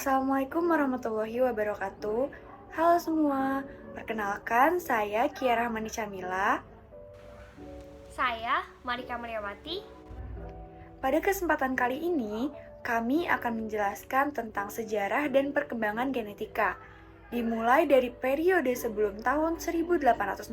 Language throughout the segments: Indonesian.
Assalamualaikum warahmatullahi wabarakatuh. Halo semua, perkenalkan saya Kiara Rahmani Camila. Saya Marika Mariawati. Pada kesempatan kali ini, kami akan menjelaskan tentang sejarah dan perkembangan genetika. Dimulai dari periode sebelum tahun 1860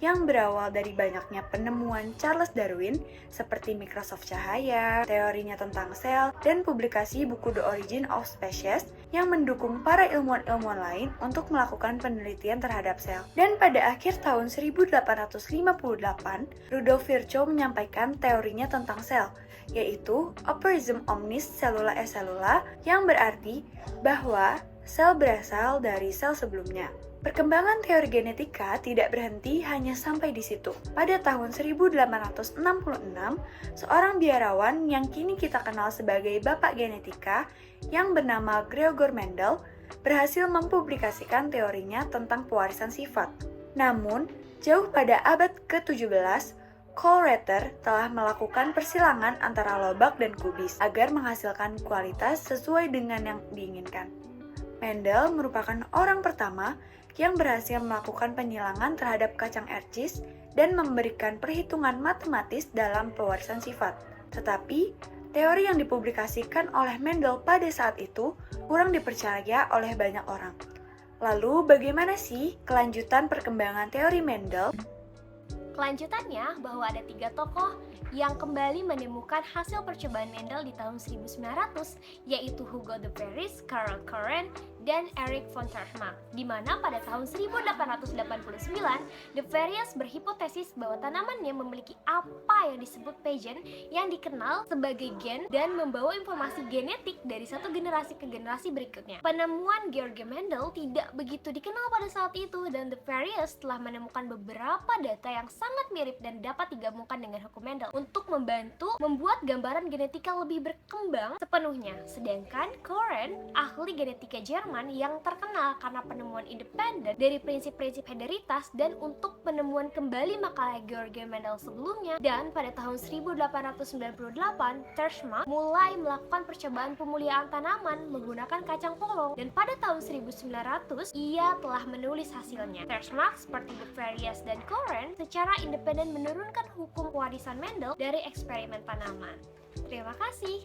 yang berawal dari banyaknya penemuan Charles Darwin seperti mikroskop cahaya, teorinya tentang sel, dan publikasi buku The Origin of Species yang mendukung para ilmuwan-ilmuwan lain untuk melakukan penelitian terhadap sel. Dan pada akhir tahun 1858, Rudolf Virchow menyampaikan teorinya tentang sel, yaitu Aphorism Omnis Cellula et Cellula, yang berarti bahwa sel berasal dari sel sebelumnya. Perkembangan teori genetika tidak berhenti hanya sampai di situ. Pada tahun 1866, seorang biarawan yang kini kita kenal sebagai Bapak Genetika yang bernama Gregor Mendel berhasil mempublikasikan teorinya tentang pewarisan sifat. Namun, jauh pada abad ke-17, Colrater telah melakukan persilangan antara lobak dan kubis agar menghasilkan kualitas sesuai dengan yang diinginkan. Mendel merupakan orang pertama yang berhasil melakukan penyilangan terhadap kacang ercis dan memberikan perhitungan matematis dalam pewarisan sifat. Tetapi, teori yang dipublikasikan oleh Mendel pada saat itu kurang dipercaya oleh banyak orang. Lalu, bagaimana sih kelanjutan perkembangan teori Mendel? Kelanjutannya bahwa ada 3 tokoh yang kembali menemukan hasil percobaan Mendel di tahun 1900, yaitu Hugo de Vries, Karl Koren, dan Erich von Terschmack, di mana pada tahun 1889, de Vries berhipotesis bahwa tanamannya memiliki apa yang disebut pagen yang dikenal sebagai gen dan membawa informasi genetik dari satu generasi ke generasi berikutnya. Penemuan Georg Mendel tidak begitu dikenal pada saat itu, dan de Vries telah menemukan beberapa data yang sangat mirip dan dapat digabungkan dengan hukum Mendel untuk membantu membuat gambaran genetika lebih berkembang sepenuhnya. Sedangkan Koren, ahli genetika Jerman yang terkenal karena penemuan independen dari prinsip-prinsip hereditaritas dan untuk penemuan kembali makalah Georg Mendel sebelumnya. Dan pada tahun 1898, Terschmack mulai melakukan percobaan pemuliaan tanaman menggunakan kacang polong, dan pada tahun 1900 ia telah menulis hasilnya. Terschmack seperti de Vries dan Koren secara independen menurunkan hukum pewarisan Mendel dari eksperimen tanaman. Terima kasih.